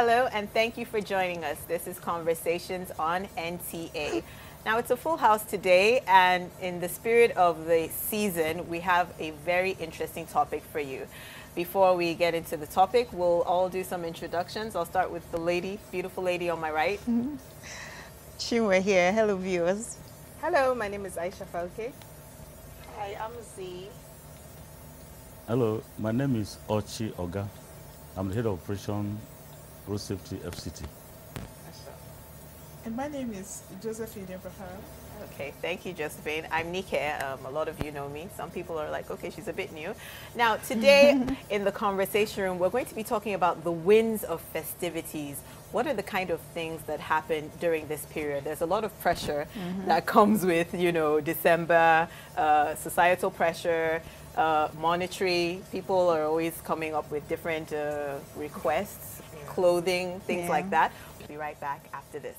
Hello, and thank you for joining us. This is Conversations on NTA. Now, it's a full house today, and in the spirit of the season, we have a very interesting topic for you. Before we get into the topic, we'll all do some introductions. I'll start with the lady, beautiful lady on my right. Chinwe here. Hello, viewers. Hello, my name is Aisha Falke. Hi, I'm Z. Hello, my name is Ochi Oga. I'm the head of operation Road Safety FCT. And my name is Josephine Abraham. Okay, thank you, Josephine. I'm Nike. A lot of you know me. Some people are like, okay, she's a bit new. Now, today in the conversation room, we're going to be talking about the wins of festivities. What are the kind of things that happen during this period? There's a lot of pressure that comes with, you know, December, societal pressure, monetary. People are always coming up with different requests, clothing, things like that. We'll be right back after this.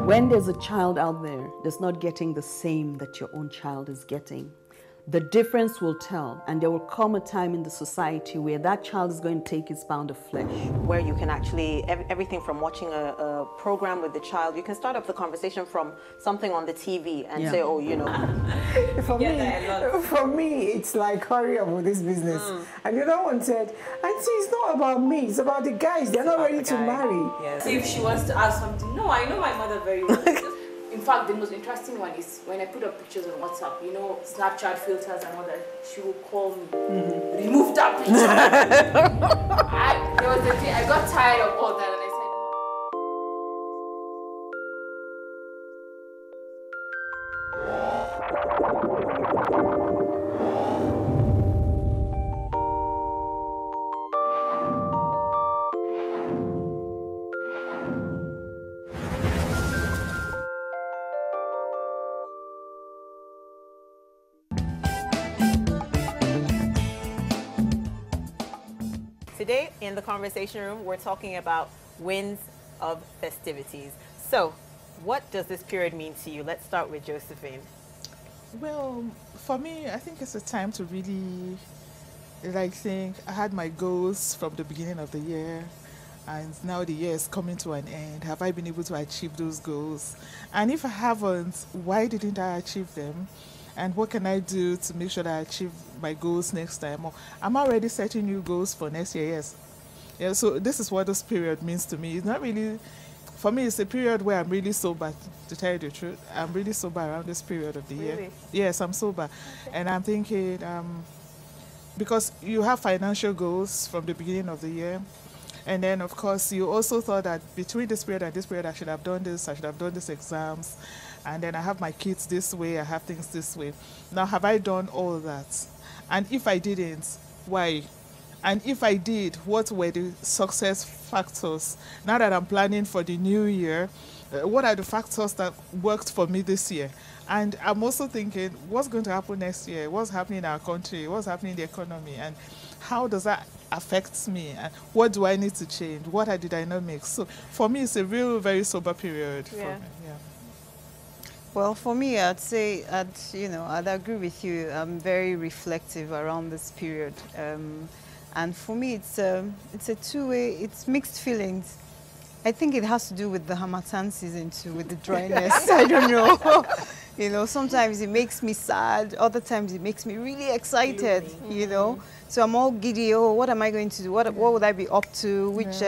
When there's a child out there that's not getting the same that your own child is getting, the difference will tell, and there will come a time in the society where that child is going to take its pound of flesh. Where you can actually, everything from watching a program with the child, you can start up the conversation from something on the TV and say, oh, you know. For me, it's like, hurry up with this business. And the other one said, Auntie, it's not about me, it's about the guys. They're not ready to marry. Yes. So if she wants to ask something, no, I know my mother very well. In fact, the most interesting one is when I put up pictures on WhatsApp, you know, Snapchat filters and all that, she will call me, remove that picture. There was a day I got tired of all that and I said, today in the conversation room, we're talking about wins of festivities. So, what does this period mean to you? Let's start with Josephine. Well, for me, I think it's a time to really think I had my goals from the beginning of the year, and now the year is coming to an end. Have I been able to achieve those goals? And if I haven't, why didn't I achieve them? And what can I do to make sure that I achieve my goals next time? Or I'm already setting new goals for next year, yes. Yeah, so this is what this period means to me. It's not really, for me, it's a period where I'm really sober, to tell you the truth. I'm really sober around this period of the year. Yes, I'm sober. Okay. And I'm thinking, because you have financial goals from the beginning of the year, and then, of course, you also thought that between this period and this period, I should have done this, I should have done these exams, and then I have my kids this way, I have things this way. Now, have I done all that? And if I didn't, why? And if I did, what were the success factors? Now that I'm planning for the new year, what are the factors that worked for me this year? And I'm also thinking, what's going to happen next year? What's happening in our country? What's happening in the economy? And how does that affect me? And what do I need to change? What are the dynamics? So for me, it's a real, very sober period. For me. Yeah. Well, for me, I'd say, I'd agree with you. I'm very reflective around this period. And for me, it's a two-way, it's mixed feelings. I think it has to do with the Harmattan season too, with the dryness. I don't know. Sometimes it makes me sad. Other times it makes me really excited, So I'm all giddy. Oh, what am I going to do? What would I be up to? Which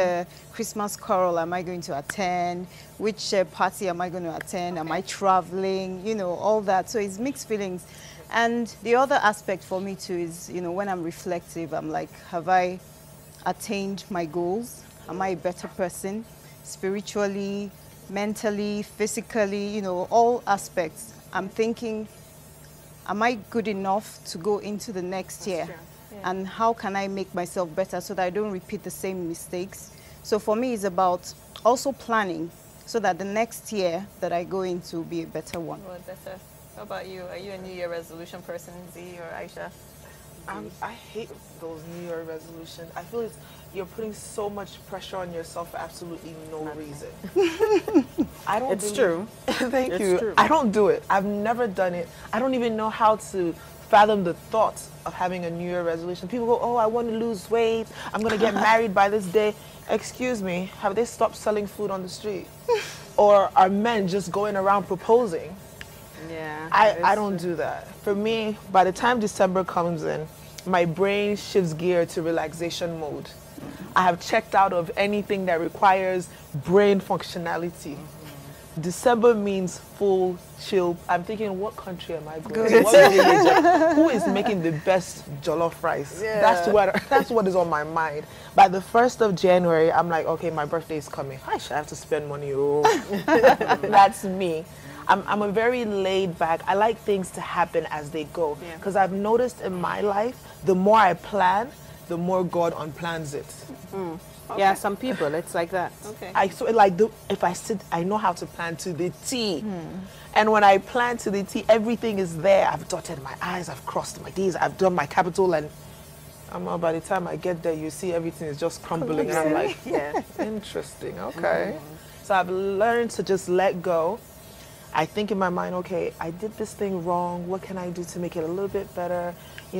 Christmas carol am I going to attend? Which party am I going to attend? Am I traveling? All that. So it's mixed feelings. And the other aspect for me too is, when I'm reflective, I'm like, have I attained my goals? Am I a better person? Spiritually, mentally, physically, all aspects. I'm thinking, am I good enough to go into the next year? Yeah. And how can I make myself better so that I don't repeat the same mistakes? So for me, it's about also planning so that the next year that I go into will be a better one. Well, better. How about you? Are you a New Year resolution person, Z or Aisha? I hate those New Year resolutions. I feel you're putting so much pressure on yourself for absolutely no reason. I don't. It's true. Thank it's you. True. I don't do it. I've never done it. I don't even know how to fathom the thought of having a New Year resolution. People go, "Oh, I want to lose weight. I'm going to get married by this day." Excuse me. Have they stopped selling food on the street? Or are men just going around proposing? Yeah. I don't do that. For me, by the time December comes in, my brain shifts gear to relaxation mode. I have checked out of anything that requires brain functionality. December means full chill. I'm thinking, what country am I going to? What village? Who is making the best jollof rice? Yeah. That's what is on my mind. By the 1st of January, I'm like, okay, my birthday is coming. I should have to spend money. Oh. That's me. I'm a very laid back. I like things to happen as they go. Because I've noticed in my life, the more I plan, the more God unplans it. Okay. Yeah, some people, it's like that. Okay. If I sit, I know how to plan to the T. And when I plan to the T, everything is there. I've dotted my I's, I've crossed my D's, I've done my capital, and by the time I get there, you see everything is just crumbling. And I'm like, yeah, interesting, okay. So I've learned to just let go. I think in my mind, okay, I did this thing wrong. What can I do to make it a little bit better?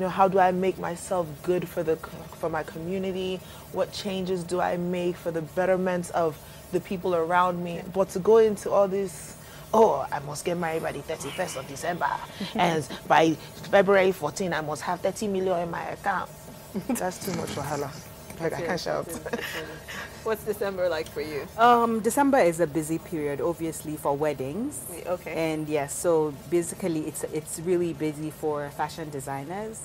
How do I make myself good for my community? What changes do I make for the betterment of the people around me? But to go into all this, oh, I must get married by the 31st of December. And by February 14, I must have 30 million in my account. That's too much wahala. Like, I can't shout. What's December like for you? December is a busy period, obviously, for weddings. Okay. And yes, so basically it's really busy for fashion designers,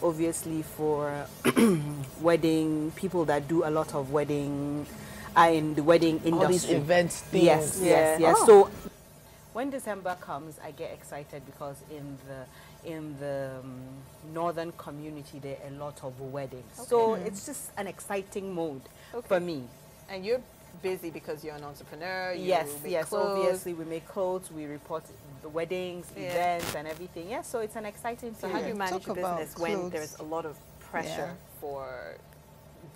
obviously for wedding, people that do a lot of wedding, in the wedding industry. All these events, things. Yes. Oh. So when December comes, I get excited because in the northern community, there are a lot of weddings. Okay. So it's just an exciting mode for me. And you're busy because you're an entrepreneur. Yes, clothes. Obviously we make clothes, we report the weddings, events and everything. Yes, so it's an exciting So period. how do you manage your business when there's a lot of pressure for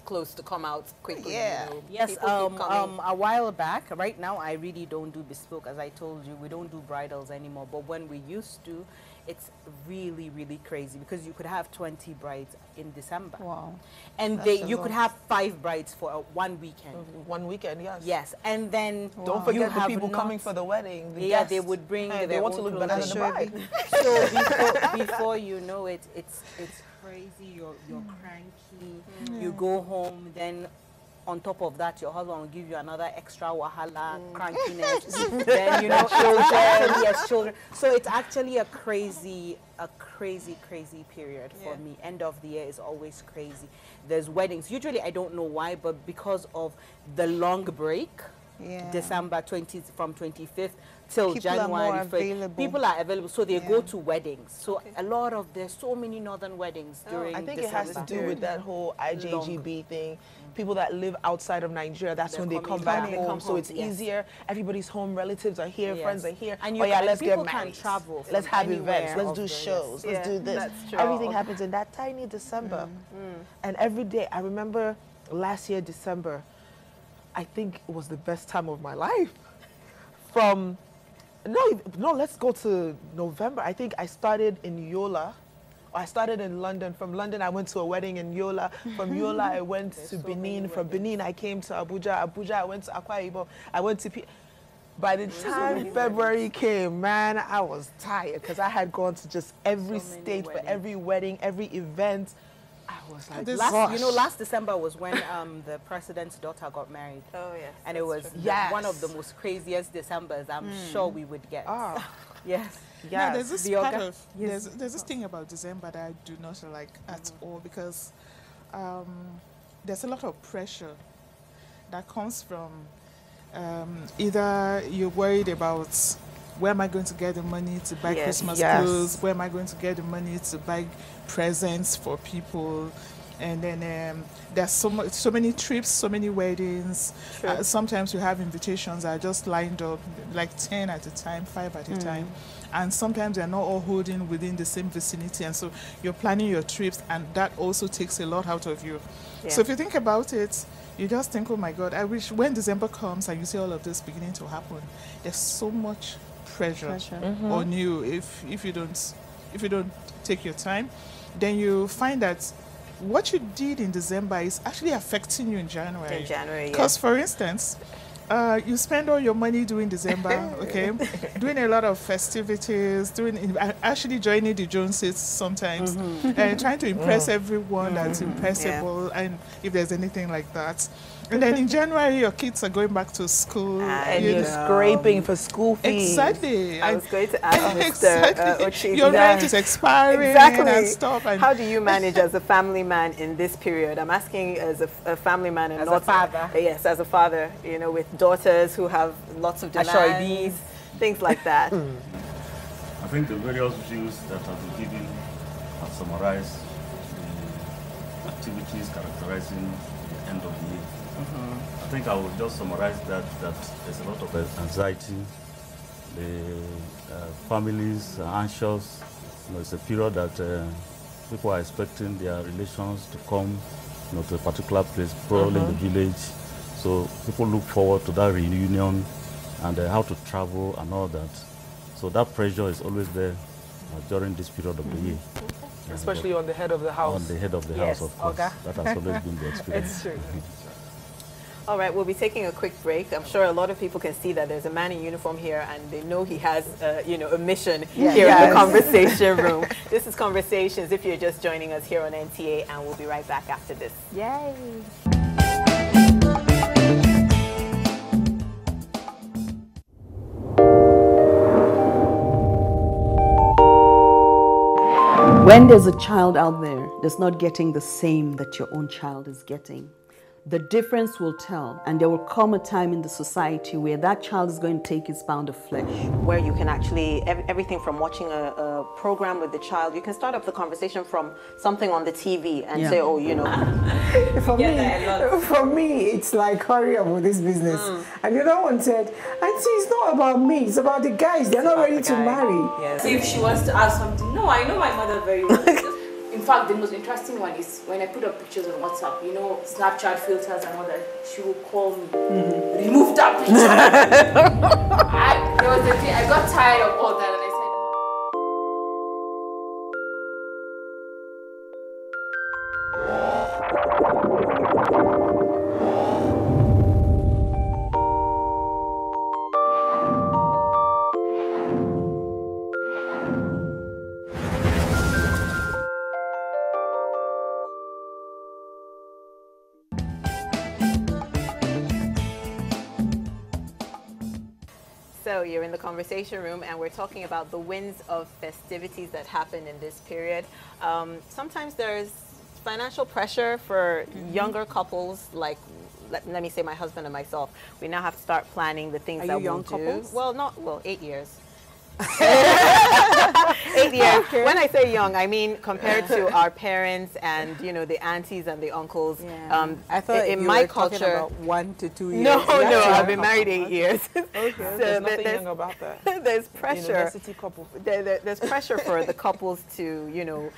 clothes to come out quickly. Yeah. You know, Yes, people keep coming. a while back, right now I really don't do bespoke. As I told you, we don't do bridals anymore. But when we used to, it's really, really crazy because you could have 20 brides in December. Wow. And you could have 5 brides for one weekend. One weekend, yes. Yes, and then Don't forget the people coming for the wedding. The guests. they would bring. Hey, they their want to own look better than the clothing. bride. So before you know it, it's crazy. You're cranky. You go home, then on top of that, your husband will give you another extra wahala, crankiness. Then children. Yes, children. So it's actually a crazy period for me. End of the year is always crazy. There's weddings. Usually I don't know why, but because of the long break, December 20th from 25th till People January are more 1st, available. people are available, so they go to weddings. So there's so many northern weddings during I think December. it has to do with that whole IJGB thing. People that live outside of Nigeria, that's when they come back home. So it's easier. Everybody's home, relatives are here, friends are here. And let's get people married. can travel. Let's have anywhere events. Let's of do the- shows. Let's do this. that's true. Everything happens in that tiny December. And every day, I remember last year, December, I think it was the best time of my life. Let's go to November. I think I started in Yola. I started in London. From London, I went to a wedding in Yola. From Yola, I went to Benin. From Benin, I came to Abuja. Abuja, I went to Akwa Ibom. I went to... By the time February came, man, I was tired because I had gone to just every state for every wedding, every event. I was like, last December was when the president's daughter got married. Oh, yes. And it was one of the most craziest Decembers I'm sure we would get. Yes. Now, there's this there's this thing about December that I do not like at all because there's a lot of pressure that comes from either you're worried about where am I going to get the money to buy Christmas clothes, where am I going to get the money to buy presents for people, and then there's so many trips, so many weddings. Sometimes you have invitations that are just lined up, like 10 at a time, 5 at a time. And sometimes they're not all holding within the same vicinity. And so you're planning your trips, and that also takes a lot out of you. So if you think about it, you just think, oh my God, I wish when December comes and you see all of this beginning to happen, there's so much pressure. On you if you don't take your time. Then you find that what you did in December is actually affecting you in January. Because for instance, you spend all your money during December, doing a lot of festivities, actually joining the Joneses sometimes, and trying to impress everyone that's impressible, and if there's anything like that. And then in January, your kids are going back to school. And you're scraping for school fees. Exactly. I was going to ask Mr. Ochi. Your rent is expiring and stuff. And how do you manage as a family man in this period? I'm asking as a family man and not a father. Yes, as a father, with daughters who have lots of demands, things like that. I think the various views that have been given have summarized the activities characterizing the end of the year. I think I will just summarize that there's a lot of anxiety. The families are anxious. It's a period that people are expecting their relations to come to a particular place, probably in the village. So people look forward to that reunion and how to travel and all that. So that pressure is always there during this period of the year. Especially on the head of the house. On the head of the house, of course. That has always been the experience. It's true. All right, we'll be taking a quick break. I'm sure a lot of people can see that there's a man in uniform here, and they know he has, a mission here in the conversation room. This is Conversations, if you're just joining us here on NTA, and we'll be right back after this. Yay! When there's a child out there that's not getting the same that your own child is getting, the difference will tell, and there will come a time in the society where that child is going to take his pound of flesh. Where you can actually, everything from watching a program with the child, you can start off the conversation from something on the TV and say, oh, For me, it's like, hurry up with this business. And the other one said, Auntie, it's not about me, it's about the guys. They're not ready to marry. See if she wants to ask something. No, I know my mother very well. In fact, the most interesting one is when I put up pictures on WhatsApp, you know, Snapchat filters and all that, she will call me, remove that picture. There was a day I got tired of all that and I said, So you're in the conversation room and we're talking about the wins of festivities that happen in this period. Sometimes there's financial pressure for younger couples, like let me say my husband and myself. We now have to start planning the things that we'll do. couples? Well, 8 years. 8 years. Okay. When I say young, I mean compared to our parents and the aunties and the uncles. I thought in you my were talking culture, about 1 to 2 years. no, That's I've young. been married 8 years. Okay. There's nothing young about that. There's pressure. University couple. There's pressure for the couples to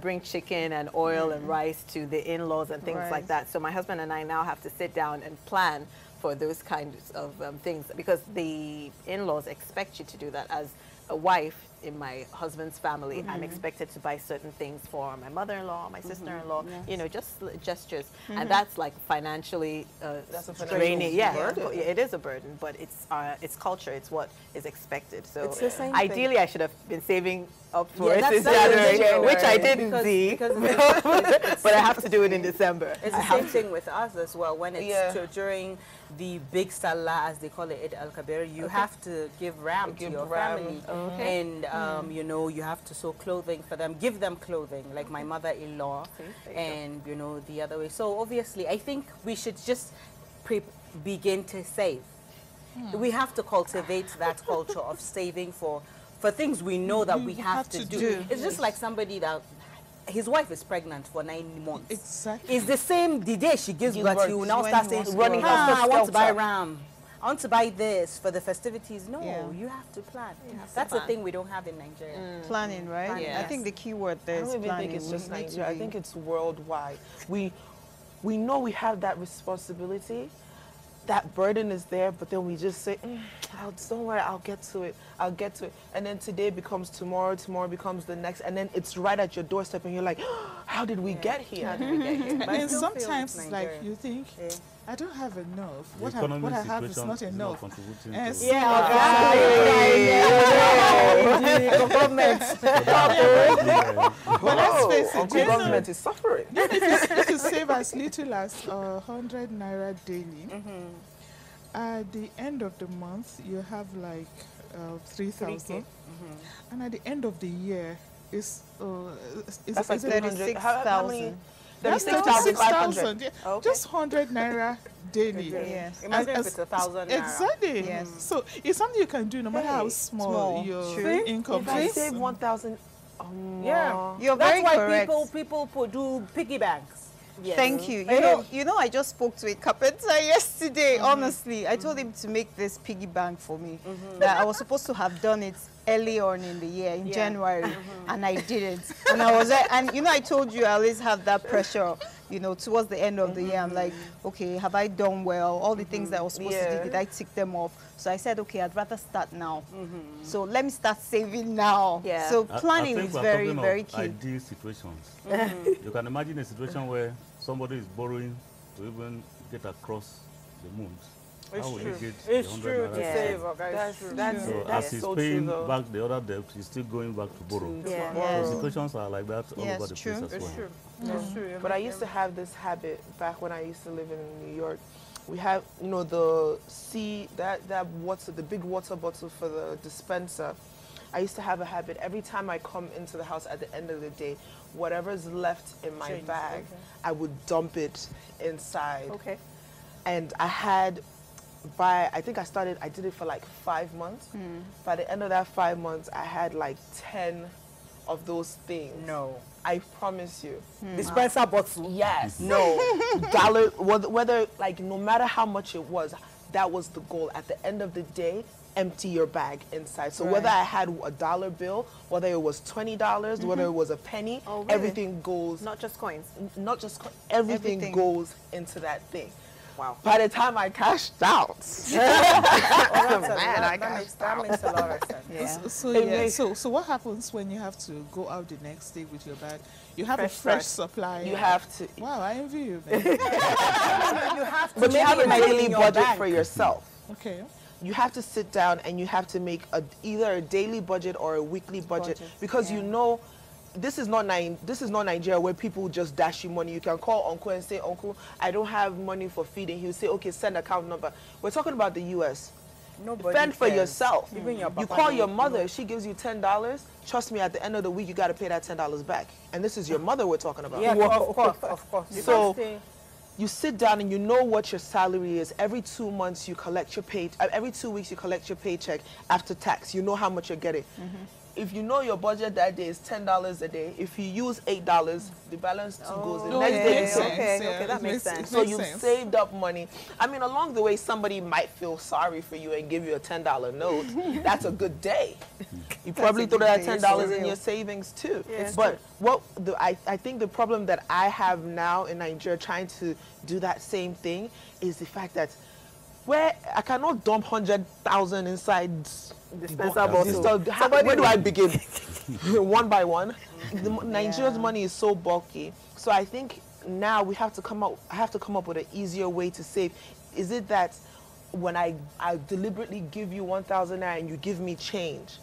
bring chicken and oil and rice to the in-laws and things like that. So my husband and I now have to sit down and plan for those kinds of things, because the in-laws expect you to do that. As a wife in my husband's family, I'm expected to buy certain things for my mother-in-law, my sister-in-law, just gestures. And that's like financially That's a financial draining. Yeah, burden. it is a burden, but it's culture. It's what is expected. So It's the same ideally, I should have been saving up for Yeah, it that's since January, January. which I didn't Because but I have to do it in December. It's the same thing with us as well. When it's during the big Salah, as they call it, Eid al-Kabir, you have to give ram to your family. And, you have to sew clothing for them, give them clothing, like my mother-in-law, and, the other way. So, obviously, I think we should just begin to save. We have to cultivate that culture of saving for things we know that we have to do. It's just like somebody that his wife is pregnant for 9 months. Exactly. It's the same the day she gives birth, you will now start saying, running I want to buy ram. I want to buy this for the festivities. No, Yeah. you have to plan. That's a thing we don't have in Nigeria. Planning, right? Planning, I think the key word there I is don't even planning. think it's We just need to Nigeria. I be- think it's worldwide. We know we have that responsibility. That burden is there, but then we just say, don't worry, I'll get to it. I'll get to it. And then today becomes tomorrow, tomorrow becomes the next, and then it's right at your doorstep and you're like, how did we get here? How did we get here? But I And still feel sometimes it's it's like Nigeria. you think, I don't have enough. The What economic I have is situation not is enough. contributing And to- so- But let's face it, Uncle government is suffering. if you save as little as 100 naira daily, at the end of the month, you have like 3,000. And at the end of the year, it's That's like is it 300. How many? 36,000. That's 36,500. 36,000. Yeah. Okay. Just 100 naira daily. Yes. Imagine As- if it's 1,000 naira. Exactly. Yes. So it's something you can do no matter how Hey, small your True. income If I is. save 1,000, Yeah. You're That's very why correct. people do piggy banks. Thank you. You know, I just spoke to a carpenter yesterday. Honestly, I told him to make this piggy bank for me. That I was supposed to have done it early on in the year, in January, and I didn't. And I was there, and I told you I always have that pressure. Towards the end of the year, I'm like, okay, have I done well? All the things that I was supposed to do, did I tick them off? So I said, okay, I'd rather start now. So let me start saving now. Yeah. So I planning think is we're very, talking very of key. ideal situations. You can imagine a situation where somebody is borrowing to even get across the moon. How will he get the It's 100 true naira to Yeah. save, guys. That's So that's as he's so paying true though. back the other debt, he's still going back to borrow. Yeah. Yeah. So situations are like that all Yes, over the true. place as well. That's true. But I used to have this habit back when I used to live in New York. We have, the water, the big water bottle for the dispenser. I used to have a habit every time I come into the house at the end of the day, whatever's left in my bag, I would dump it inside. Okay. And I did it for like 5 months. By the end of that 5 months, I had like 10 of those things. No. I promise you. Dispenser bottle. Yes. No. Gallon, whether, like, no matter how much it was, that was the goal. At the end of the day, empty your bag inside. So whether I had a dollar bill, whether it was $20, whether it was a penny, everything goes. Not just coins. Not just everything goes into that thing. Wow. By the time I cashed out, that makes a lot of sense. So, so what happens when you have to go out the next day with your bag? You have a fresh supply. you have to. Wow, I envy you, man. You have to But you have a make it daily in your budget bank. for yourself. Okay. You have to sit down and you have to make either a daily budget or a weekly budget because you know this is not Nigeria where people just dash you money. You can call uncle and say, "Uncle, I don't have money for feeding." He'll say, "Okay, send account number." We're talking about the US. Nobody Fend for cares. yourself. Even your You papa call don't your know. mother, she gives you $10. Trust me, at the end of the week, you got to pay that $10 back. And this is your mother we're talking about. Yeah, of course, of course. So you sit down and you know what your salary is. Every 2 months you collect your pay. Every 2 weeks you collect your paycheck after tax. You know how much you're getting. If you know your budget that day is $10 a day, if you use $8, the balance goes. The next day you pay. Okay, that makes sense. So you've saved up money. I mean, along the way, somebody might feel sorry for you and give you a $10 note. That's a good day. You probably throw that $10 in your savings too. Yeah, but I think the problem that I have now in Nigeria trying to do that same thing is the fact that where I cannot dump 100,000 inside Dispenser bottle. where do I begin? One by one. Nigeria's money is so bulky. So I think now I have to come up with an easier way to save. Is it that when I deliberately give you 1,000 naira and you give me change,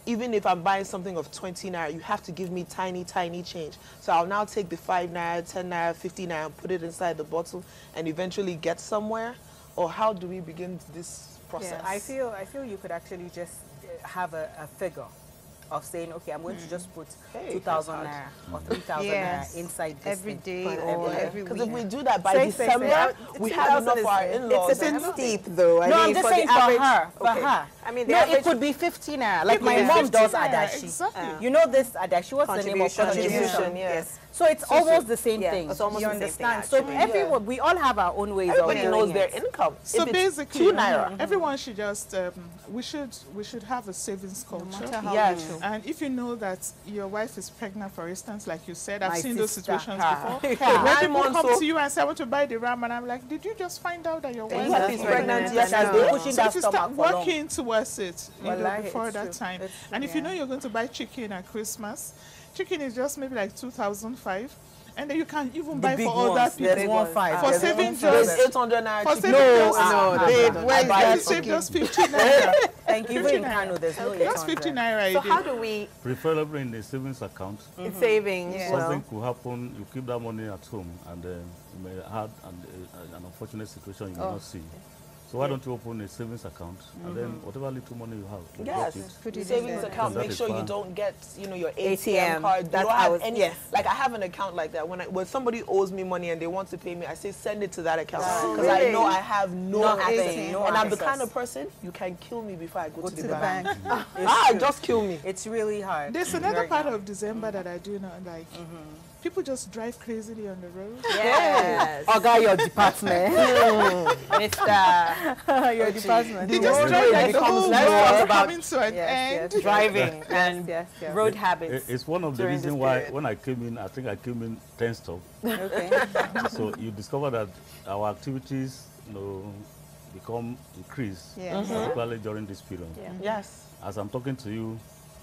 even if I'm buying something of 20 naira, you have to give me tiny, tiny change. So I'll now take the 5 naira, 10 naira, 50 naira and put it inside the bottle and eventually get somewhere? Or how do we begin this process? Yeah, I feel you could actually just have a figure of saying, okay, I'm going to just put 2,000 naira or 3,000 naira inside this every thing. day or every week. Because if we do that by December, we have enough for our in-laws. It's a bit steep, though. No, I'm just saying for her. For her. I mean, no, it could be 50 naira. Like my mom does adashi. Exactly. You know this adashi? What's the name of Contribution, yes. So it's almost the same thing. It's almost you the same thing, understand? So actually. everyone, we all have our own ways Everybody of knows doing their it. income. So If it's basically, 2 naira. everyone should just we should have a savings culture. Yes. And if you know that your wife is pregnant, for instance, like you said, I've My seen those sister, situations her. before. Yeah. When 9 people months come old. to you and say, "I want to buy the ram," and I'm like, "Did you just find out that your wife Exactly. is Pregnant, pregnant?" yes, I did. Pushing So that if you start stomach for long. working towards it, Wallahi, before it's that true. time, It's true, and if you yeah. know you're going to buy chicken at Christmas, chicken is just maybe like 2,005, and then you can even buy big for other ones, people. there's 1.5. For there's saving There's just 800 naira for chicken. saving just babe, where is you that save chicken? just 50 naira. Thank you. Even 50 in Kano, there's no Just 50 800. naira So a day. how do we, Preferably in the savings account. in savings, Something could happen, you keep that money at home, and you may have an unfortunate situation you may not see. So why don't you open a savings account, and then whatever little money you have, you Yes, block it. Put it in savings there. account. That Make is sure you fine. don't get, your ATM. ATM card. You That's don't have ours, any. yes. Like I have an account like that. When somebody owes me money and they want to pay me, I say send it to that account because I Really? know I have no Nothing, access. no And I'm the access. kind of person you can kill me before I go to the bank. It's true. Just kill me. It's really hard. There's another part of December that I do not like. People just drive crazily on the road. Yes. Oga, your department. Mr. Your department. They just drive like the whole let's talk world about- coming to an end. Driving and yes. road habits. It's one of the during reasons this why period. when I came in, I think I came in 10 stop. Okay. So you discover that our activities, become increased, Yes. particularly during this period. Yes. As I'm talking to you,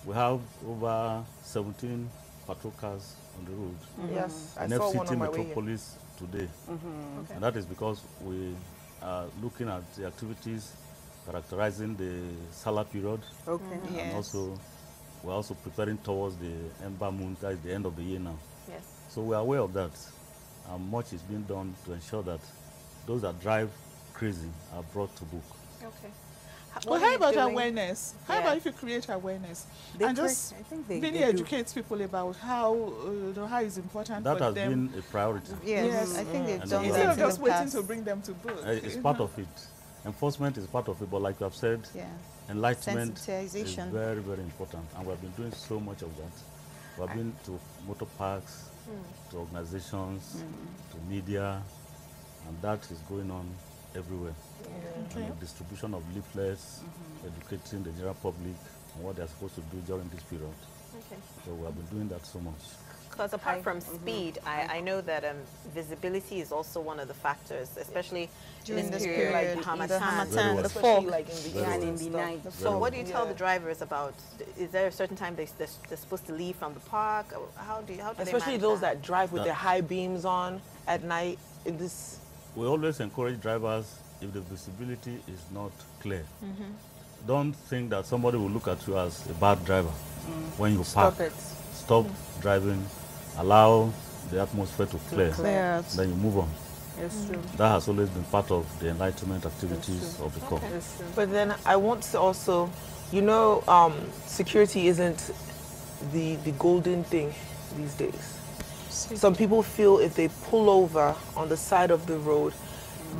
we have over 17 patrol cars on the road. Yes. I In saw one FCT on my way here. Metropolis today. And that is because we are looking at the activities characterizing the Salah period. Okay. Yes. And also, we're also preparing towards the Ember Moon, that is the end of the year now. Yes. So we are aware of that. And much is being done to ensure that those that drive crazy are brought to book. Okay. Well, how about awareness? How Yeah. about if you create awareness They and create- just I think they really do. educate people about how how it's important That for has them been a priority. Yes, I think they've And done it's- instead that of in just the waiting past. to bring them to book. It's part of it. Enforcement is part of it, but like you have said, Yeah. enlightenment is Sensitization. very, very important. And we have been doing so much of that. We have been to motor parks, to organizations, to media, and that is going on everywhere. And the distribution of leaflets, educating the general public on what they're supposed to do during this period. So we have been doing that so much. Because apart from speed, I know that visibility is also one of the factors, especially During this this period, period, like the Hamatan, the Especially fog. like in the Very evening well. and the night. So what do you tell the drivers about? Is there a certain time they're supposed to leave from the park? How do Especially they those manage that drive with their high beams on at night in this. We always encourage drivers, if the visibility is not clear, don't think that somebody will look at you as a bad driver when you park. Stop it. Stop driving, allow the atmosphere to clear, Clear out. then you move on. It's true. That has always been part of the enlightenment activities of the corps. It's true. But then I want to also, security isn't the golden thing these days. Some people feel if they pull over on the side of the road,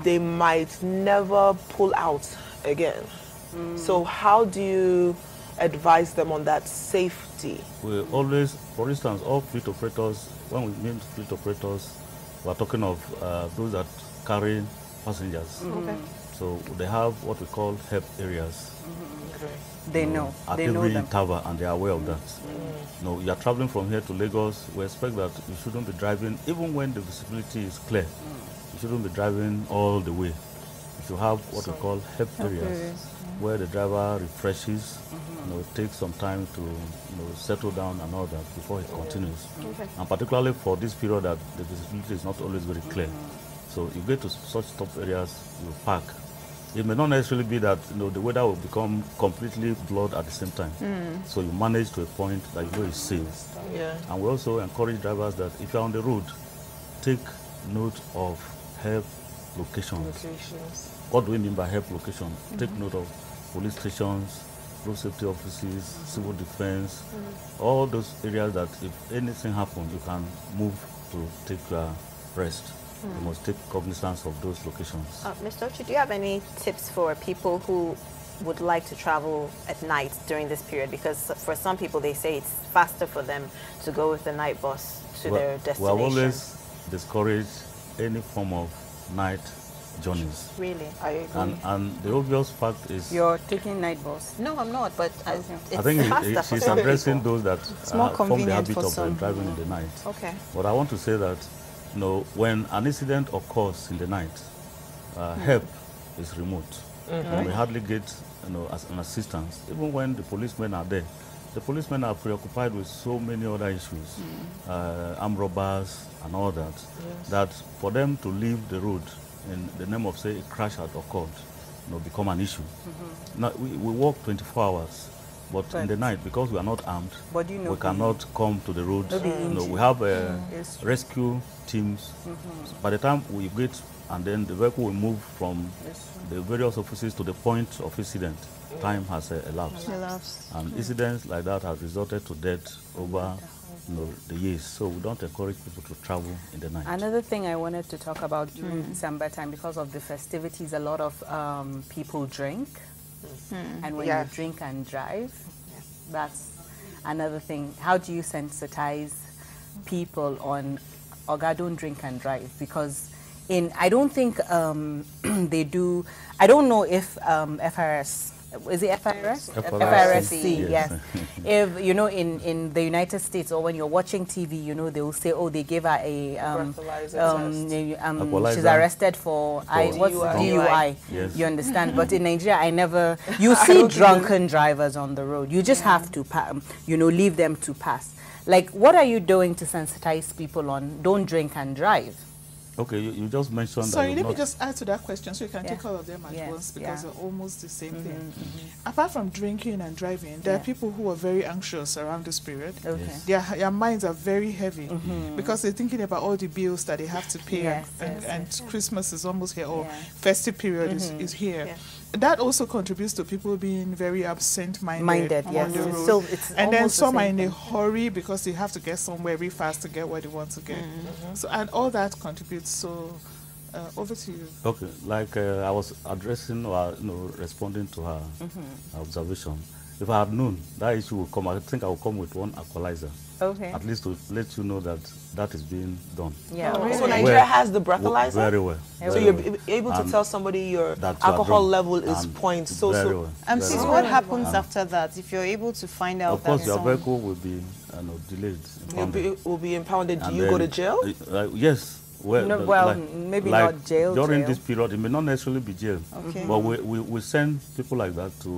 they might never pull out again. So how do you advise them on that safety? We always, for instance, all fleet operators, when we mean fleet operators, we're talking of those that carry passengers. So they have what we call help areas. They know. At They know every them. interval, and they are aware of that. You're traveling from here to Lagos, we expect that you shouldn't be driving, even when the visibility is clear, you shouldn't be driving all the way. You should have what we call help areas, where the driver refreshes, takes some time to settle down and all that before he continues. And particularly for this period that the visibility is not always very clear. So you get to such top areas, you park. It may not necessarily be that the weather will become completely blurred at the same time. So you manage to a point that you know is safe. Yeah. And we also encourage drivers that if you're on the road, take note of help locations. What do we mean by help location? Take note of police stations, road safety offices, civil defense, all those areas that if anything happens, you can move to take your rest. You must take cognizance of those locations. Mr. Ochi, do you have any tips for people who would like to travel at night during this period? Because for some people, they say it's faster for them to go with the night bus to their destination. We have always discouraged any form of night journeys. Really? I agree. And the obvious fact is... You're taking night bus. No, I'm not, but it's I think faster for she's some addressing people. those that more form the convenient habit for of some. driving in the night. Okay. But I want to say that when an incident occurs in the night, help is remote. And we hardly get as an assistance. Even when the policemen are there, the policemen are preoccupied with so many other issues, armed robbers and all that, that for them to leave the road in the name of, say, a crash had occurred, become an issue. Now, we work 24 hours. But in the night, because we are not armed, But we cannot come to the road. We have rescue teams. By the time we get, and then the vehicle will move from the various offices to the point of incident, time has elapsed. And incidents like that have resulted to death over the years. So we don't encourage people to travel in the night. Another thing I wanted to talk about during December time, because of the festivities, a lot of people drink. And when you drink and drive, that's another thing. How do you sensitize people on, Oga, don't drink and drive? Because I don't think they do, I don't know if FRS, is it FRS? FRSC, yes. If, in the United States, or when you're watching TV, they will say, oh, they gave her a, she's arrested for what's DUI. Yes. You understand? But in Nigeria, you see drunken drivers on the road. You just have to, leave them to pass. Like, what are you doing to sensitize people on don't drink and drive? Okay, you just mentioned that. Sorry, let me just add to that question so you can take all of them at once, because they're almost the same thing. Apart from drinking and driving, there are people who are very anxious around this period. Their minds are very heavy because they're thinking about all the bills that they have to pay, and Christmas is almost here, or festive period is here. That also contributes to people being very absent-minded on the road. So it's and then some are in a hurry because they have to get somewhere very fast to get where they want to get. So, and all that contributes. So over to you. Okay, like I was addressing or responding to her observation. if I had known that issue would come, I think I would come with one equalizer. Okay. At least to let you know that that is being done. Yeah. So Okay. Nigeria has the breathalyzer? Very well. So you're able to tell somebody your alcohol level is points. Very well. Sis, what happens after that if you're able to find out? Of course, your vehicle will be delayed. Will be impounded. Do you go to jail? Yes. Well, no, maybe not jail. During this period, it may not necessarily be jail. Okay. But we send people like that to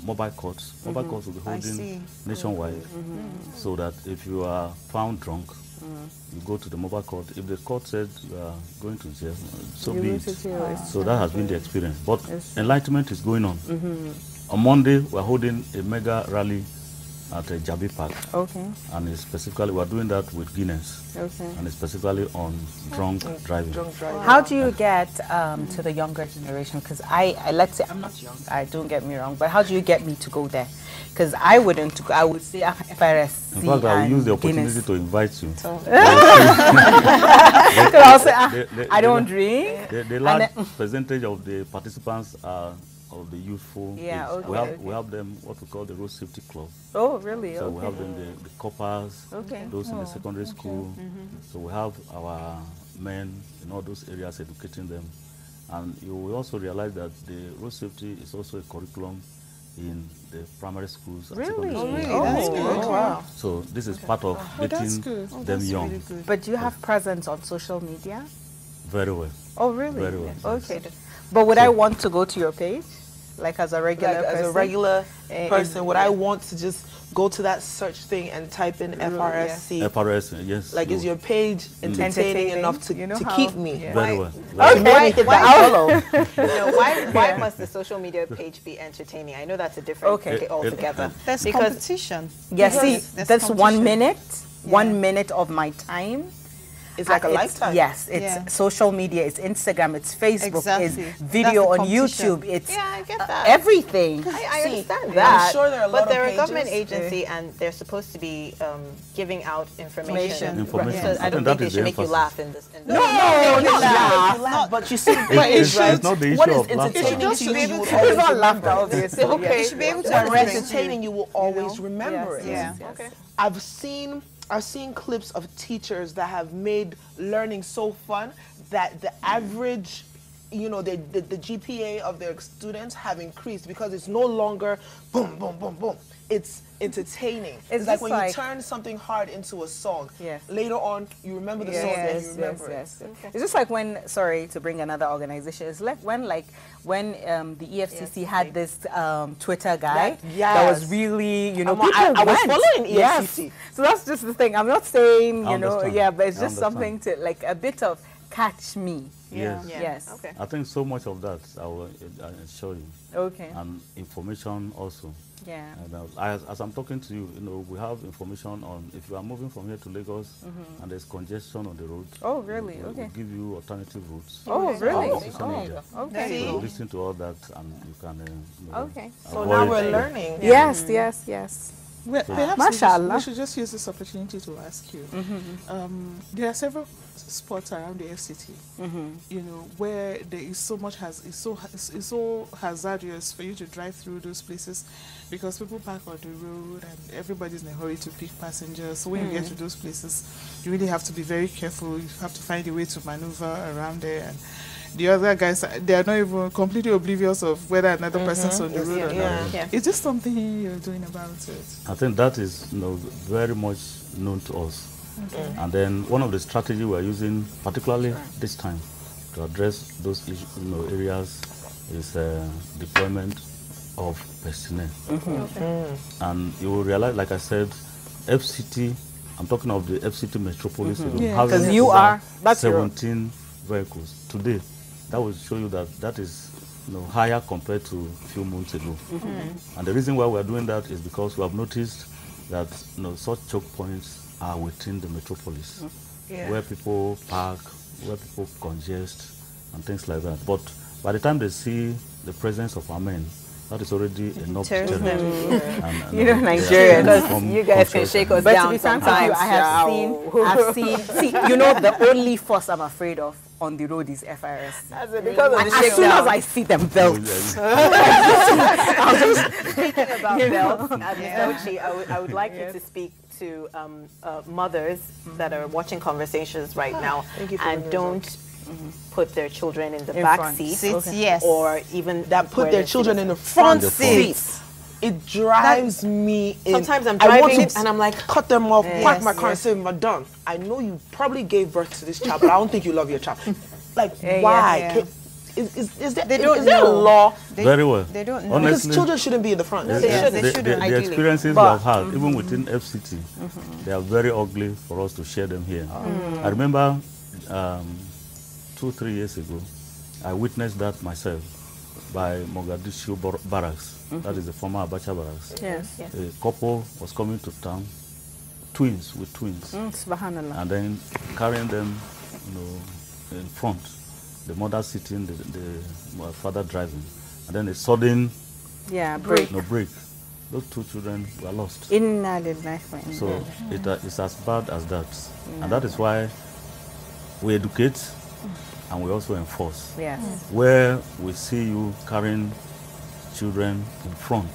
mobile courts. Mobile courts will be holding nationwide, so that if you are found drunk, you go to the mobile court. If the court said you are going to jail, so be it. So that has been the experience. But enlightenment is going on. On Monday, we are holding a mega rally at Jabi Park. Okay. And specifically, we are doing that with Guinness. Okay. And specifically on drunk driving. How do you get to the younger generation? Because let's say I'm not young. Don't get me wrong, but how do you get me to go there? Because I wouldn't. I would say FRSC. In fact, I will use the opportunity Guinness. to invite you. I don't drink. The large percentage of the participants are of the youthful age. Okay, we have them what we call the road safety club. Oh, really? So we have them the coppers, those in the secondary school. So we have our men in all those areas educating them. And you will also realize that the road safety is also a curriculum in the primary schools. And secondary schools. Really? That's good. Oh, wow. So this is part of getting them young. Really But do you have presence on social media? Very well. Oh, really? Very well. Okay. But would I want to go to your page? Like as a regular person? As a regular person, would I want to just go to that search thing and type in FRSC? FRSC, yes. Like, is your page entertaining enough to keep me? Very well. Okay. Why must the social media page be entertaining? I know that's a different thing altogether. There's competition. Yeah, see, that's 1 minute. 1 minute of my time. It's like a lifetime. Yes, it's social media, it's Instagram, it's Facebook, Exactly. it's video on YouTube, it's I get that. everything. I understand that. I'm sure there are a lot but they're of a government pages. agency and they're supposed to be giving out information. Information. So I don't think they should make you laugh in this. No, not laugh. But you see, It's not the issue what is of laughter. entertaining to you, you will it's always not remember. laughter, obviously. Okay. You should be able to What is reference entertaining, you will always remember it. Yeah. Okay. I've seen clips of teachers that have made learning so fun that the average, the GPA of their students have increased because it's no longer boom, boom, boom, boom. It's entertaining. It's like when you turn something hard into a song. Yes. Later on, you remember the song and you remember it. Okay. It's just like when, sorry to bring another organization, it's like when the EFCC had this Twitter guy that was really, I was following EFCC. Yes. So that's just the thing. I'm not saying, I understand. but it's I just something to, like, a bit of catch me. Yes. Yes. Okay. I think so much of that I will show you. Okay. And information also. Yeah. And as I'm talking to you, we have information on if you are moving from here to Lagos and there's congestion on the road. Oh, really? We'll Okay. give you alternative routes. Oh, really? On social media. Okay. So listen to all that and you can. Okay. So now we're learning. Yes, yes. Well, perhaps Mashallah. we should just use this opportunity to ask you. There are several spots around the FCT, where there is so much it's so hazardous for you to drive through those places because people park on the road and everybody's in a hurry to pick passengers. So when you get to those places, you really have to be very careful. You have to find a way to maneuver around there. And the other guys, they are not even completely oblivious of whether another person's on the road or not. Yeah. Is this something you're doing about it? I think that is very much known to us. And then one of the strategies we are using, particularly this time, to address those areas is deployment of personnel. And you will realize, like I said, FCT, I'm talking of the FCT metropolis, Because you are, that's 17 vehicles. Today, that will show you that is higher compared to a few months ago. And the reason why we are doing that is because we have noticed that such choke points are within the metropolis, where people park, where people congest, and things like that. But by the time they see the presence of our men, that is already enough Tears terror. them. And, You know, they are Nigerians, become you guys can conscious shake and- us But down to be frank with sometimes. you, I've seen, see, you know, the only force I'm afraid of on the road is FIRS. That's it, because of And the as soon as shakedown. I see them belts, Speaking about belts, Ms. Ochi, I would like you to speak to mothers that are watching conversations right now Thank you for and the don't put their children in the In back front. seat, Seats, yes. or even That put where their they're children sitting. in the front The front. seats. It drives me in. Sometimes I'm I want driving to and I'm like, cut them off, park Yes, my car and say, Madam, I know you probably gave birth to this child, but I don't think you love your child. Like, why? yeah. Is there, They don't is there a know. law? Very well. They don't know. Because Honestly, children shouldn't be in the front. they shouldn't. the experiences But- we have had, even within FCT, they are very ugly for us to share them here. I remember 2-3 years ago, I witnessed that myself by Mogadishu barracks. That is the former Abacha barracks. yes, A couple was coming to town, twins with twins, subhanallah. and then carrying them, you know, in front. The mother sitting, the father driving, and then a sudden Yeah, break. break. Those two children were lost. Inna lillahi wa inna So it's as bad as that. And that is why we educate and we also enforce. Yes. Where we see you carrying children in front,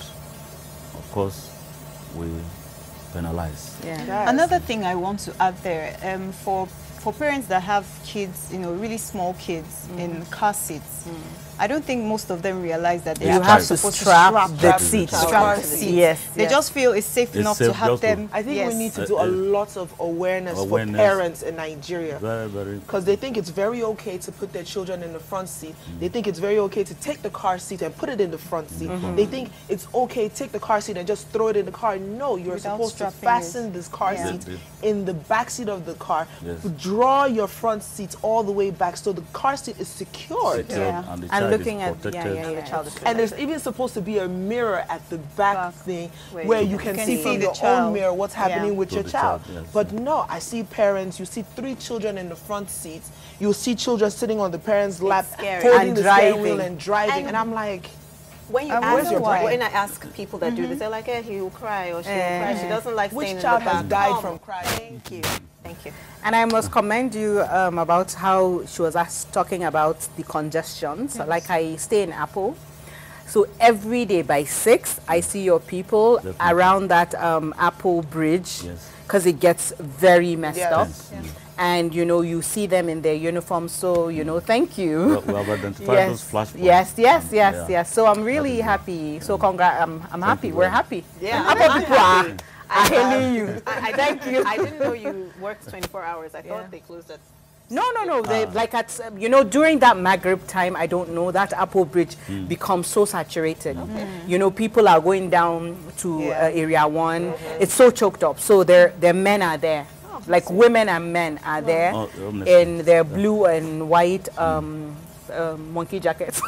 of course, we penalize. Yeah. Another thing I want to add there, for parents that have kids, you know, really small kids in car seats, I don't think most of them realize that they You are have actually to supposed strap to the strap seat. strap the seat. Yes, They yes. just feel it's safe enough to safe have just to- them. I think yes. we need to do a lot of awareness for Awareness. parents in Nigeria. Very, very. Because they think it's very okay to put their children in the front seat. They think it's very okay to take the car seat and put it in the front seat. They think it's okay to take the car seat and just throw it in the car. No, you're Without supposed to strapping fasten it. this car Yeah. seat in the back seat of the car. Yes. Draw your front seat all the way back so the car seat is secured. Secured Yeah. and the And child looking is at protected. the child is And there's even supposed to be a mirror at the back thing where you can see from the your child. own mirror what's happening with To your the child. child, yes. But no, I see parents, you see 3 children in the front seats, you'll see children sitting on the parents' lap, scary. holding And the steering wheel driving. and driving. And- And I'm like, When you where's ask, your wife? when I ask people that do this, they're like, "Hey, he will cry or she will cry. She doesn't like staying which in child the has back." died Come. from crying? Thank you, thank you. And I must commend you about how she was talking about the congestions. Like I stay in Apple. So every day by 6, I see your people Definitely. around that Apple bridge Yes. because it gets very messed Yes. up. Yes. And, you know, you see them in their uniform. So, you know, thank you. We have identified those flashpoints. Yes, yes, And, yes, yeah, yes. So I'm really that is happy. So I'm happy. you We're very much. happy. Yeah, Apple I'm people happy. are hailing you. I thank you. I didn't know you worked 24 hours. I thought they closed at. No. They, like at you know, during that Maghrib time, I don't know, that Apple Bridge becomes so saturated. You know, people are going down to Area 1. It's so choked up. So their men are there, like women and men are there in their blue and white monkey jackets.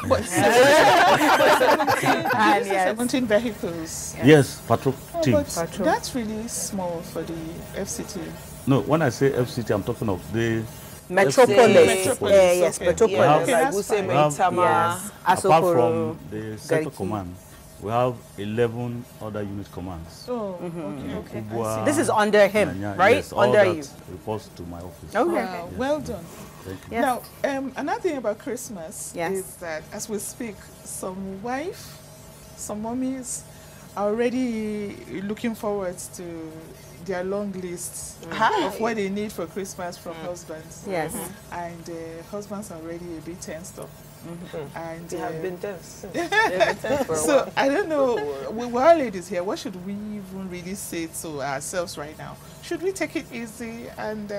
And yes. 17 vehicles. Yes, patrol Oh, teams. but that's really small for the FCT. No, when I say FCT, I'm talking of the Metropolis. Metropolis, Yes, okay. Metropolis. Yeah. Like that's Wuse fine. We have, Maitama. Yes. apart Asokoro, from the Central Gariki. Command, we have 11 other unit commands. Oh, okay. Kubwa, This is under him, Nyanya, right? Yes, all Under that you. reports to my office. Okay. Wow, well done. Thank you. Yes. Now, another thing about Christmas Yes. is that as we speak, some mummies are already looking forward to their long lists of what they need for Christmas from husbands. Yes. And husbands are already a bit tensed up. And They have been tense. so I don't know, we're all ladies here, what should we even really say to ourselves right now? Should we take it easy and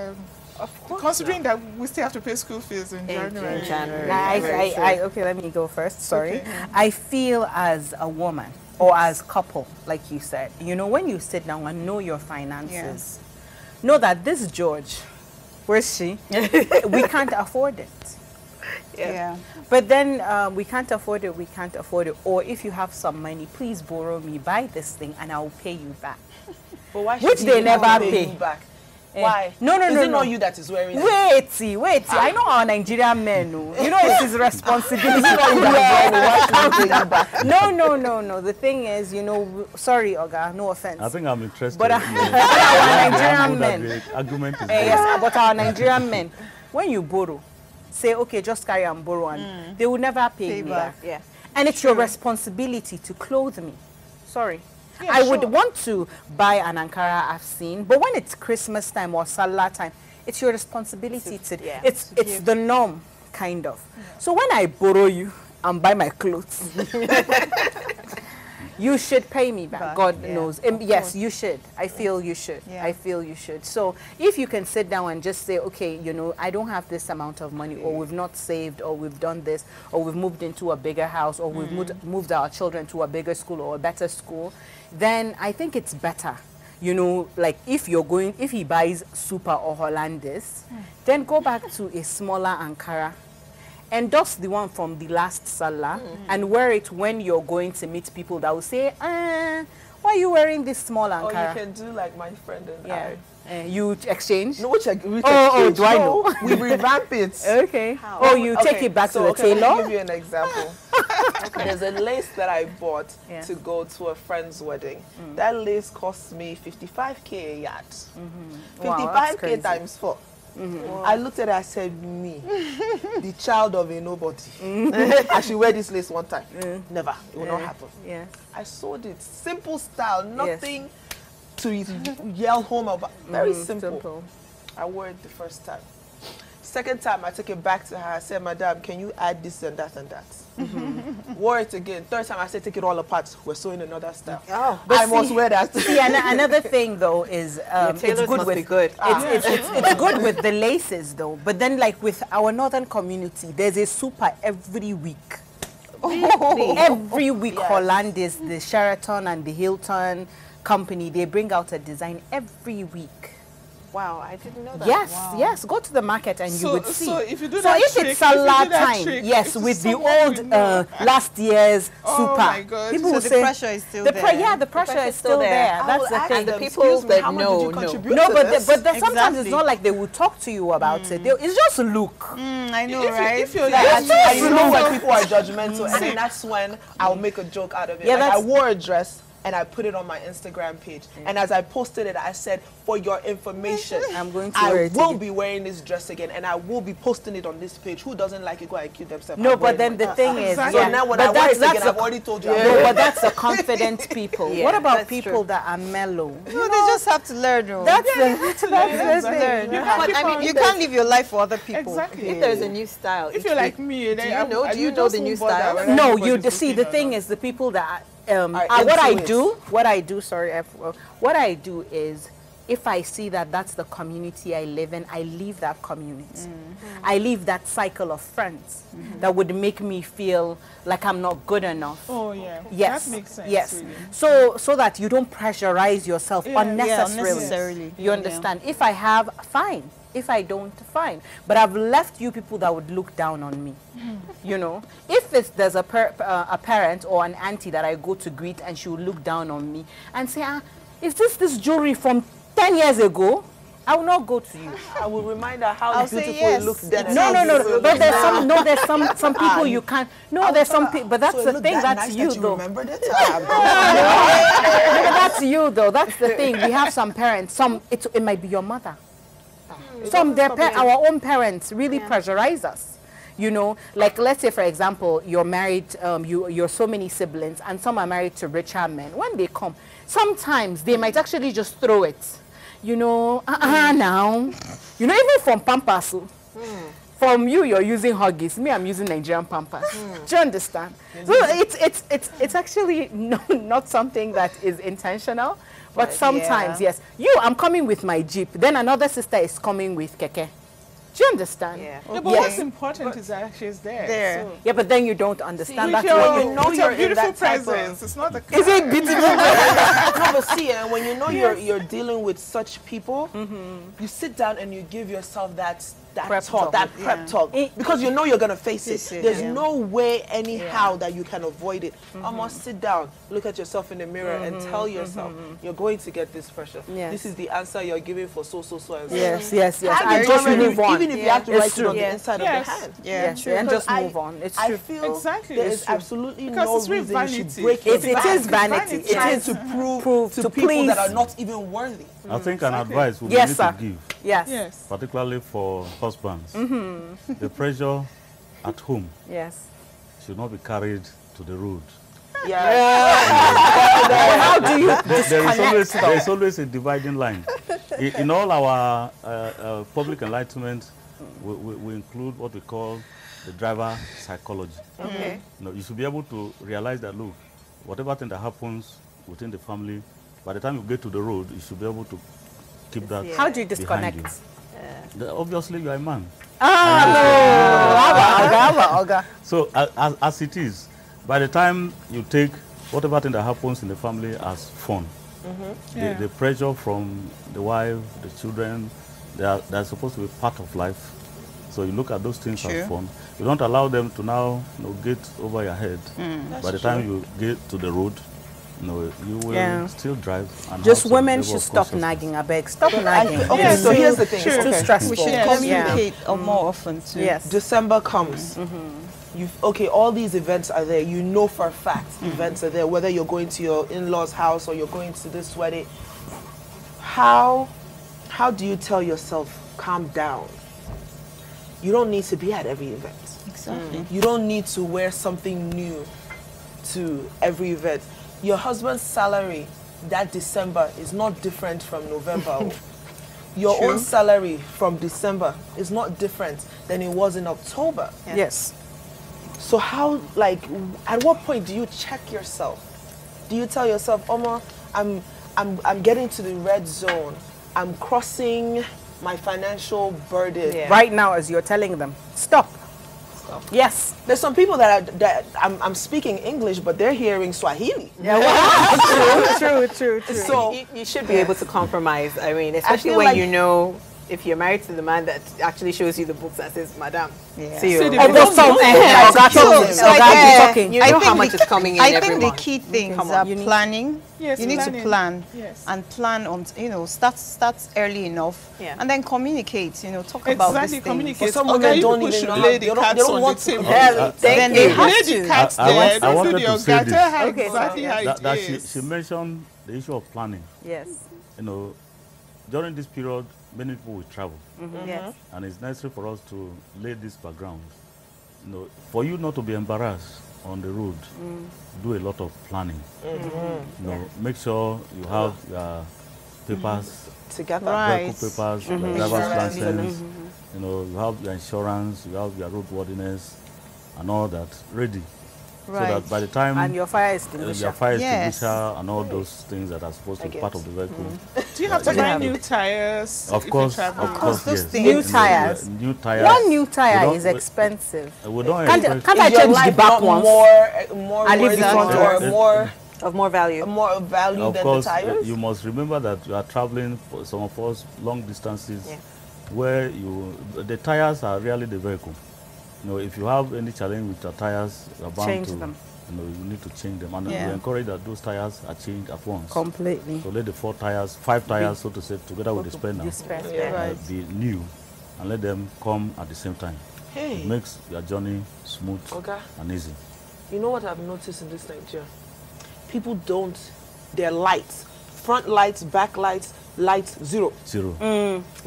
Of course. considering that we still have to pay school fees in January? Okay, let me go first. Sorry. Okay. I feel as a woman or as couple, like you said, you know, when you sit down and know your finances, know that this George, where's she? We can't afford it. Yeah. But then we can't afford it, we can't afford it. Or if you have some money, please borrow me, buy this thing, and I'll pay you back. But why Which should they you never not pay. you back? Why? No. Is it not you that is wearing it? Wait. I know our Nigerian men. You know it's his responsibility. No. The thing is, you know, sorry, Oga, no offense. I think I'm interested. But in our Nigerian men. The argument is Yes, but our Nigerian men, when you borrow, say, okay, just carry and borrow, and they will never pay you back. Yeah. And it's your responsibility to clothe me. Sorry. Yeah, I would sure. want to buy an Ankara I've seen, but when it's Christmas time or Salah time, it's your responsibility to, it's the norm, kind of. So when I borrow you and buy my clothes, you should pay me back. God knows. Yes, you should. I feel you should. Yeah. I feel you should. So if you can sit down and just say, okay, you know, I don't have this amount of money, or we've not saved, or we've done this, or we've moved into a bigger house, or we've moved our children to a bigger school or a better school, then I think it's better. You know, like if he buys Super or Hollandis, then go back to a smaller Ankara and dust the one from the last Salah and wear it when you're going to meet people that will say, why are you wearing this small Ankara? Or you can do like my friend and I. You exchange? No, which do I know? We revamp it. Okay. How? You take it back to the tailor? Let me give you an example. There's a lace that I bought to go to a friend's wedding. That lace cost me 55K a yard. 55K times 4. I looked at it, I said, me, the child of a nobody. I should wear this lace one time. Never. It will not happen. I sold it. Simple style, nothing to yell home about. Very simple. I wore it the first time. Second time, I took it back to her. I said, Madam, can you add this and that and that? Wore it again. Third time, I said, take it all apart. We're sewing another style. But I must wear that. See, another thing, though, is it's good with it's good with the laces, though. But then, like with our northern community, there's a super every week. Every week, Hollandis, the Sheraton and the Hilton company, they bring out a design every week. Wow, I didn't know that. Yes, go to the market and you would see. So if you do that trick, it's Salah time, yes, with the old last year's super. Oh my God. People So will the say, pressure is still there. the pressure is still there. That's the thing. And the people that know. No, but sometimes it's not like they will talk to you about it. It's just a look. I know, right? If you're I know when people are judgmental, and then that's when I'll make a joke out of it. Yeah, like I wore a dress and I put it on my Instagram page. And as I posted it, I said, for your information, I'm going to wear it I will again. be wearing this dress again, and I will be posting it on this page. Who doesn't like it, go and kill themselves. No, but then the thing is, so now when I wear it again, I've already told you. No, but that's the confident people. Yeah, what about that's people true. that are mellow? No, they just have to learn. That's the learn. But I mean, you can't live your life for other people. Exactly. If there's a new style, If you're like me, do you know the new style? No, you see. The thing is, the people that what I do is, if I see that that's the community I live in, I leave that community. I leave that cycle of friends that would make me feel like I'm not good enough. Oh yeah. Yes. That makes sense. Yes. Really. So that you don't pressurize yourself unnecessarily. You understand? If I have, fine. If I don't, fine. But I've left you people that would look down on me. You know, if there's a parent or an auntie that I go to greet and she will look down on me and say, is this jewelry from 10 years ago? I will not go to you. I will remind her how I'll beautiful say yes. it looks then. No. But there's some people you can't. No, there's some people. But that's the thing. That's you, though. Remembered it? No, that's you, though. That's the thing. We have some parents. It might be your mother. Our own parents really pressurize us. You know, like let's say, for example, you're married, you're so many siblings, and some are married to richer men. When they come, sometimes they might actually just throw it. You know, now, you know, even from Pampers, from you're using Huggies, me, I'm using Nigerian Pampers. Do you understand? So it's actually not something that is intentional, but sometimes, yes. I'm coming with my Jeep, then another sister is coming with Keke. Do you understand? Yeah, but what's important is that she's there. So. Yeah, but then you don't understand. That's when you know you're in beautiful that type presence. It's not the car. Is it beautiful? No, but see, when you know you're dealing with such people, you sit down and you give yourself that that Prep talk, talk. that prep talk, because you know you're gonna face it. There's no way anyhow that you can avoid it. Almost sit down, look at yourself in the mirror, and tell yourself you're going to get this pressure. Yes. This is the answer you're giving for so and so. Yes. Have it just already, move on. even if you have to write it on the Yes. inside Yes. of the hand. Yes, true. and just Because move on. It's I true. feel Exactly. there It's is true. absolutely Because no it's real reason you should vanity. break It your back. is vanity. Vanity. It is to prove to people that are not even worthy. I think an advice we Yes, need sir. to give, Yes. Yes. particularly for husbands, the pressure at home Yes. should not be carried to the road. How do you There is always a dividing line. In all our public enlightenment, we include what we call the driver psychology. Okay. You know, you should be able to realize that, look, whatever thing that happens within the family, by the time you get to the road, you should be able to keep that. How do you behind disconnect? you. Obviously, you are a man. So as it is, by the time you take whatever thing that happens in the family as fun, the pressure from the wife, the children, they're supposed to be part of life. So you look at those things as fun. You don't allow them to now get over your head. By the time you get to the road, you will still drive. And Just have some women level should of stop consciousness. nagging, I beg. Stop nagging. Okay, so here's the thing. It's too stressful. We should communicate more often too. Yes. December comes. All these events are there. You know for a fact events are there, whether you're going to your in-laws' house or you're going to this wedding. How do you tell yourself, calm down? You don't need to be at every event. Exactly. You don't need to wear something new to every event. Your husband's salary that December is not different from November. Your own salary from December is not different than it was in October. Yes. So how, at what point do you check yourself? Do you tell yourself, Oma, I'm getting to the red zone. I'm crossing my financial burden. Yeah. Right now, as you're telling them, stop. Yes. There's some people that I'm speaking English, but they're hearing Swahili. True. So You should be able to compromise. I mean, especially feel when like- you know, if you're married to the man that actually shows you the books and says, Madam, Yeah. see you. See the And books. there's some- So I think, you know how much is coming in I every think the month. key things Come on. are You need- planning. Yes, you need planning. to plan Yes. and plan on, start early enough, Yeah. and then communicate. Talk about this Exactly, thing. communicate. some Okay, women you don't people even should know lay how- the they cards don't on want the to- table. Thank Then you. they have Lay to. the cards I there. wanted Don't do to the say Oga. this. Tell her Okay, exactly so, how That it is. she mentioned the issue of planning. Yes. During this period, many people will travel. Yes. And it's necessary for us to lay this background. For you not to be embarrassed on the road, do a lot of planning. Make sure you have your papers, together. Right. vehicle papers, your driver's license. You have your insurance, you have your roadworthiness, and all that ready. So that by the time And your fire your extinguisher. fire Yes. extinguisher and all those things that are supposed to be part of the vehicle. Do you have to buy new tires? Of if course, you travel? of course, those yes. things. New tires. New tires. One new We tire don't- is expensive. We don't Can't expect- I Is your change the life back not ones? more I leave worth the front it or ones. more Of more value. value Of than course, the tires? you must remember that you are traveling, for some of us, long distances, Yeah. where the tires are really the vehicle. If you have any challenge with your tires, you're bound Change to, them. you need to change them. And Yeah. we encourage that those tires are changed at once. Completely. So let the 5 tires, so to say, together with the spare now, be new, and let them come at the same time. Hey. It makes your journey smooth Okay. and easy. You know what I've noticed in this Nigeria? People don't, their lights, front lights, back lights, zero. Zero.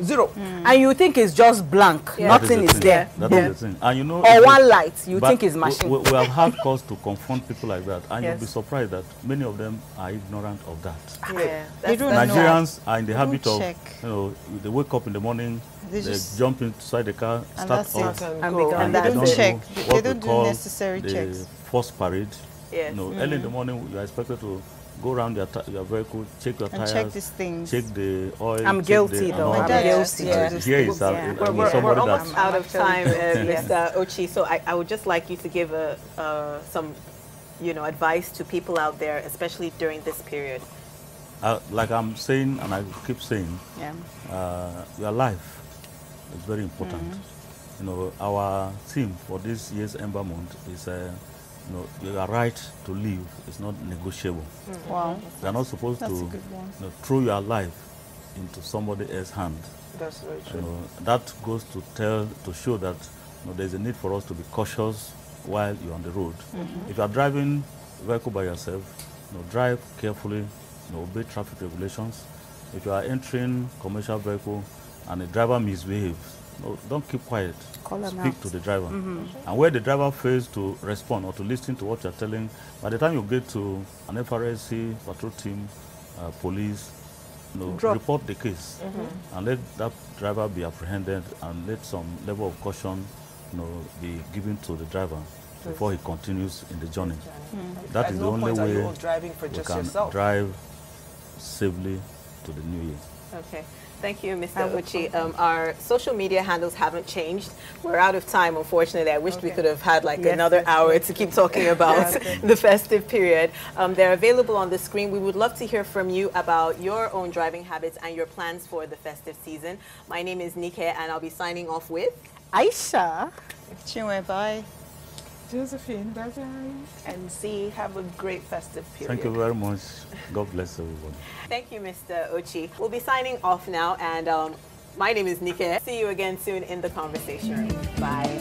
Zero. And you think it's just blank. That is Nothing the is thing. there. That is the thing. And Or if one light, you but think is we- machine. We have had cause to confront people like that, and Yes. you'll be surprised that many of them are ignorant of that. Yeah. They don't know. Nigerians are in the They habit don't of, check. they wake up in the morning, They they just- jump inside the car, And start that's off, it. And be gone. And they That's don't it. check. know They what we don't do call necessary the checks. first parade. Yes. Early in the morning, you are expected to go around your vehicle, check your And tires, check these things. check the oil. I'm check guilty, and though. all I'm that. guilty. Yeah. Here is Yeah. somebody almost that Out of time, Mr. Ochi. So I would just like you to give some, advice to people out there, especially during this period. like I'm saying, and I keep saying, Yeah. your life is very important. You know, our theme for this year's Ember Month is, you know, your right to live is not negotiable. Wow. You are not supposed to, That's a you good one. know, throw your life into somebody else's hand. That's very true. You know, that goes to show that, you know, there's a need for us to be cautious while you're on the road. If you are driving a vehicle by yourself, you know, drive carefully, you know, obey traffic regulations. If you are entering commercial vehicle and the driver misbehaves, no, don't keep quiet. Speak to the driver. And where the driver fails to respond or to listen to what you're telling, by the time you get to an FRSC, patrol team, police, you know, report the case and let that driver be apprehended and let some level of caution, you know, be given to the driver before he continues in the journey. That is the only way you driving for we just can yourself. drive safely to the new year. Okay. Thank you, Mr. Uchi. Our social media handles haven't changed. We're out of time, unfortunately. I wished we could have had like another hour to keep talking about the festive period. They're available on the screen. We would love to hear from you about your own driving habits and your plans for the festive season. My name is Nike, and I'll be signing off with Aisha. Chinwe, bye. Josephine, bye-bye. And see, have a great festive period. Thank you very much. God bless everybody. Thank you, Mr. Uchi. We'll be signing off now, and my name is Nike. See you again soon in the conversation room. Bye.